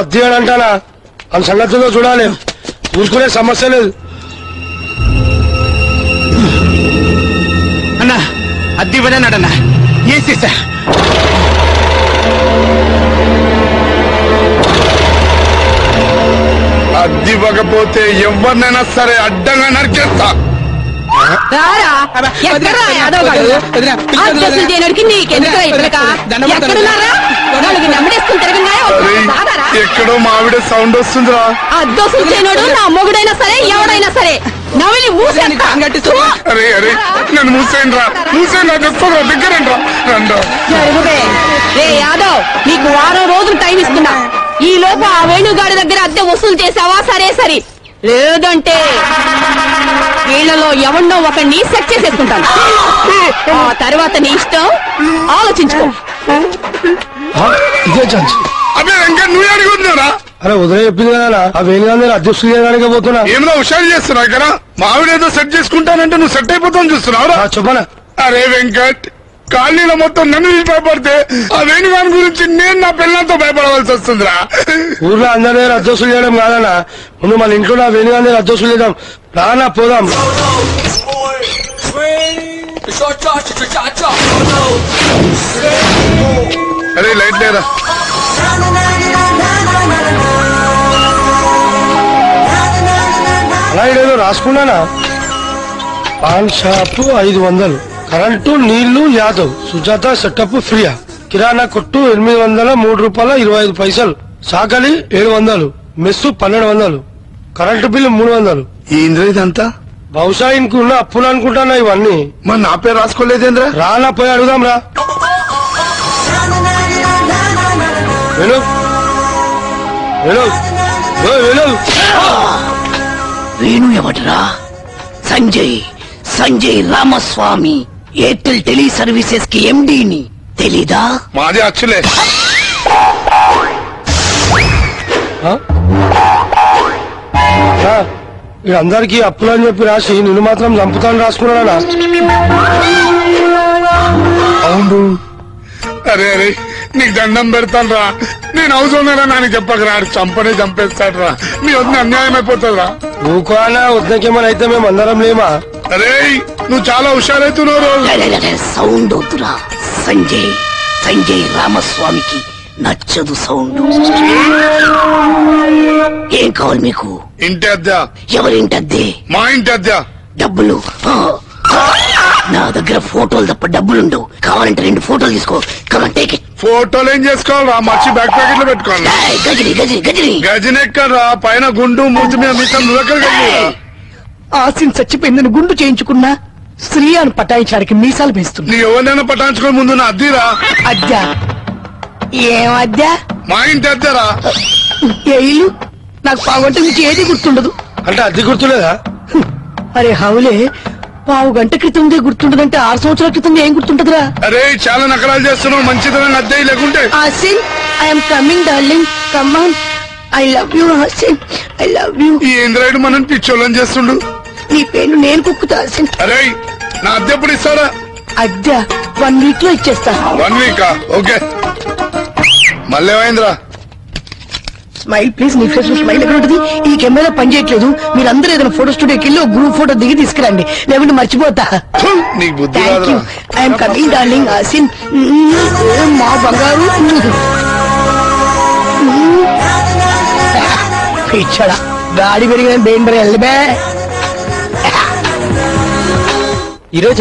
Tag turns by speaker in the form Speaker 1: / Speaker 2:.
Speaker 1: అద్దె అంటానా ఆ సంగతిలో చూడాలి చూసుకునే సమస్య లేదు
Speaker 2: అన్నా అద్దె ఇవ్వడన్నాడన్నా ఏసేసా
Speaker 3: అద్దె ఇవ్వకపోతే ఎవరినైనా సరే అడ్డంగా నరికేస్తా ఎక్కడో మావిడ సౌండ్ వస్తుందిరా
Speaker 4: అద్దోసులు చేయనోడు నా మొగుడైనా సరే ఎవడైనా సరే నవ్విని
Speaker 3: అరే అరే నన్ను మూసేయండి రా దగ్గరండి
Speaker 4: రే యాదవ్ నీకు వారం రోజులు టైం ఇస్తున్నా ఈ లోపు ఆ వేణుగాడి దగ్గర అద్దె వసూలు చేసావా సరే సరే లేదంటే వీళ్లలో ఎవన్నో ఒకరిని సెట్ చేసేసుకుంటాను ఆ తర్వాత నీ ఇష్టం ఆలోచించుకో
Speaker 1: ఇదే ఛాన్స్
Speaker 3: అదే వెంకట్ నువ్వు అడుగుతున్నారా
Speaker 1: అరే ఉదయం చెప్పింది కదా ఆ వేణుగాంధీ అధ్యక్షులు చేయడానికి పోతున్నా
Speaker 3: ఏమైనా హుషారు చేస్తున్నా ఇక్కడ మావిడేదో సెట్ చేసుకుంటానంటే నువ్వు సెట్ అయిపోతావు చూస్తున్నావు
Speaker 1: చెప్పనా
Speaker 3: అరే వెంకట్ కాలనీలో మొత్తం నన్ను భయపడితే ఆ వేణుగాని గురించి నేను నా పిల్లలతో భయపడవలసి వస్తుందిరా
Speaker 1: ఊర్లో అందరి దగ్గర అధ్యక్షులు చేయడం కాదన్నా ముందు మన ఇంట్లో నా వేణుగాంధీ అధ్యక్షులు చేద్దాం రానా పోదాం
Speaker 3: అరే లైట్ లేదా
Speaker 1: అలా ఏదో రాసుకున్నానా పాన్ షాపు 500 కరెంటు నీళ్లు యాదవ్ సుజాత సెటప్ ఫ్రీయా కిరాణా కొట్టు 800 ₹3.25 సాకలి 700 మెస్సు 1200 కరెంటు బిల్లు 300
Speaker 3: ఏంద్ర ఇదంతా
Speaker 1: బహుశా ఇంకున్న అప్పులు అనుకుంటానా ఇవన్నీ
Speaker 3: మరి నా పేరు రాసుకోలేదేంద్రా
Speaker 1: రానా పోయి అడుగుదాం రా వెలు వెలు వెలు
Speaker 5: వేణు ఎవడరా Sanjay Ramaswamy Airtel tele services కి ఎండీని తెలీదా
Speaker 3: మాది అచ్చులే
Speaker 1: అందరికి అప్పులు అని చెప్పి రాసి నిన్ను మాత్రం చంపుతాను రాసుకున్నాడా
Speaker 3: అవును అరే అరే నీకు దండం పెడతాను రా నేను అవసరం నాని చెప్పకరా చంపనే చంపేస్తాడు రా మీ వద్ద అన్యాయం అయిపోతుంది రా
Speaker 1: ఊకోనా వద్దకేమని అయితే మేము అందరం లేమా
Speaker 3: అరే నువ్వు చాలా హుషారైతున్నావు
Speaker 5: సౌండ్ వద్దురా సంజయ్ రామస్వామికి నచ్చదు సౌండ్ ఏం కావాలి మీకు
Speaker 3: ఇంటి అద్దె
Speaker 5: ఎవరింటి అద్దె
Speaker 3: మా ఇంటి అద్దె
Speaker 5: డబ్బులు నా దగ్గర ఫోటోలు తప్ప డబ్బులుండవు కావాలంటే 2 ఫోటోలు తీసుకో
Speaker 3: ఫోటోలు ఏం చేసుకోవాలరా మర్చి బ్యాక్ ప్యాకెట్ లో పెట్టుకోవాలి గజని ఎక్కడరా పైన గుండు మూతి మీద మీసం నువ్వెక్కడ
Speaker 5: ఆసిన్ చచ్చిపోయిందని గుండు చేయించుకున్నా స్త్రీ అని పటాయించడానికి మీసాలు వేస్తుంది
Speaker 3: నీ ఎవరినైనా పటాయించుకొని ముందు నా అద్దెరా
Speaker 5: అద్దా ఏం అద్దా
Speaker 3: మా ఇంటి అద్దెరా
Speaker 5: ఏ ఇల్లు నాకు పావుగంట నుంచి ఏది గుర్తుండదు
Speaker 1: అంటే అద్దె గుర్తులేదా
Speaker 5: అరే హౌలే పావుగంట క్రితందే గుర్తుండదంటే 6 సంవత్సరాల క్రితం ఏం గుర్తుంటదిరా
Speaker 3: అరే చాలా నకరాలు చేస్తున్నావు మంచిదనం అద్దె లేకుంటే
Speaker 5: Asin I'm coming darling come on I love you Asin I love you
Speaker 3: ఈ ఇంద్రాయుడు మనని పిచ్చోళ్ళని చేస్తుండు
Speaker 5: నీ పేరు నేను కుక్కుతా ఆసిన్
Speaker 3: అరే నా అద్దె ఎప్పుడు ఇస్తాడా
Speaker 5: అద్దె 1 వీక్ లో ఇచ్చేస్తా
Speaker 3: 1 వీకా ఓకే మళ్ళీ ఏమైందిరా
Speaker 5: స్మైల్ ప్లీజ్ నీ ఫేస్ లో స్మైల్ ఎక్కడ ఉంటుంది ఈ కెమెరా పని చేయట్లేదు మీరందరూ ఏదైనా ఫోటో స్టూడియోకి వెళ్ళి గ్రూప్ ఫోటో దిగి తీసుకురండి లేకుంటే మర్చిపోతా
Speaker 3: నీకు బుద్ధి
Speaker 5: thank you I'm coming darling Asin మా బంగారు ఇచ్చాడా గాడి పెరిగిన బేన్ బరే ఈరోజు